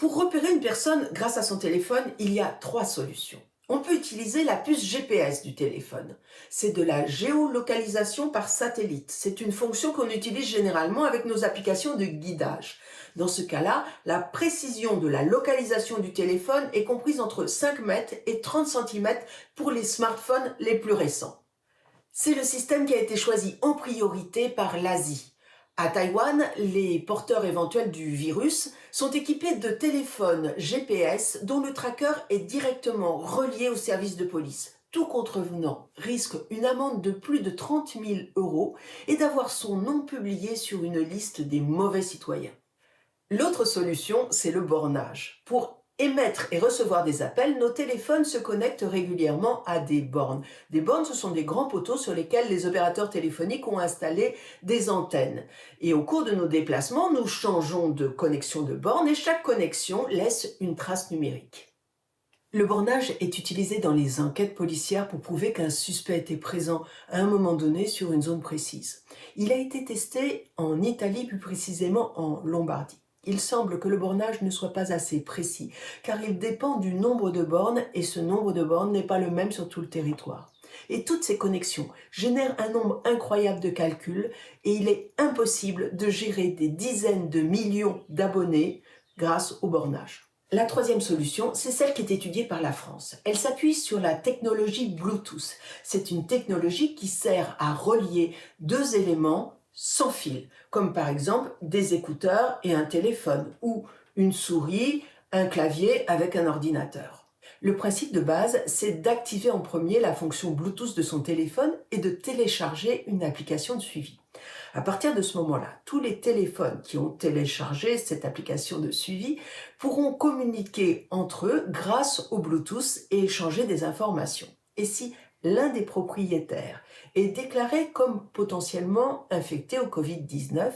Pour repérer une personne grâce à son téléphone, il y a trois solutions. On peut utiliser la puce GPS du téléphone. C'est de la géolocalisation par satellite. C'est une fonction qu'on utilise généralement avec nos applications de guidage. Dans ce cas-là, la précision de la localisation du téléphone est comprise entre 5 mètres et 30 centimètres pour les smartphones les plus récents. C'est le système qui a été choisi en priorité par l'Asie. À Taïwan, les porteurs éventuels du virus sont équipés de téléphones GPS dont le tracker est directement relié au service de police. Tout contrevenant risque une amende de plus de 30 000 € et d'avoir son nom publié sur une liste des mauvais citoyens. L'autre solution, c'est le bornage. Pour émettre et recevoir des appels, nos téléphones se connectent régulièrement à des bornes. Des bornes, ce sont des grands poteaux sur lesquels les opérateurs téléphoniques ont installé des antennes. Et au cours de nos déplacements, nous changeons de connexion de borne et chaque connexion laisse une trace numérique. Le bornage est utilisé dans les enquêtes policières pour prouver qu'un suspect était présent à un moment donné sur une zone précise. Il a été testé en Italie, plus précisément en Lombardie. Il semble que le bornage ne soit pas assez précis, car il dépend du nombre de bornes, et ce nombre de bornes n'est pas le même sur tout le territoire. Et toutes ces connexions génèrent un nombre incroyable de calculs, et il est impossible de gérer des dizaines de millions d'abonnés grâce au bornage. La troisième solution, c'est celle qui est étudiée par la France. Elle s'appuie sur la technologie Bluetooth. C'est une technologie qui sert à relier deux éléments sans fil, comme par exemple des écouteurs et un téléphone, ou une souris, un clavier avec un ordinateur. Le principe de base, c'est d'activer en premier la fonction Bluetooth de son téléphone et de télécharger une application de suivi. À partir de ce moment-là, tous les téléphones qui ont téléchargé cette application de suivi pourront communiquer entre eux grâce au Bluetooth et échanger des informations. Et si l'un des propriétaires est déclaré comme potentiellement infecté au Covid-19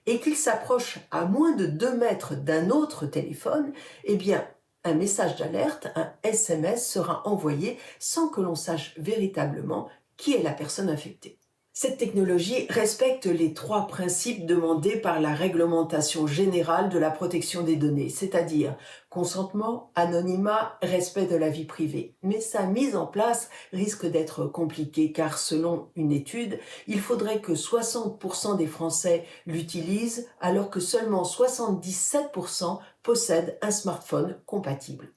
et qu'il s'approche à moins de 2 mètres d'un autre téléphone, eh bien, un message d'alerte, un SMS, sera envoyé sans que l'on sache véritablement qui est la personne infectée. Cette technologie respecte les trois principes demandés par la réglementation générale de la protection des données, c'est-à-dire consentement, anonymat, respect de la vie privée. Mais sa mise en place risque d'être compliquée car selon une étude, il faudrait que 60% des Français l'utilisent alors que seulement 77% possèdent un smartphone compatible.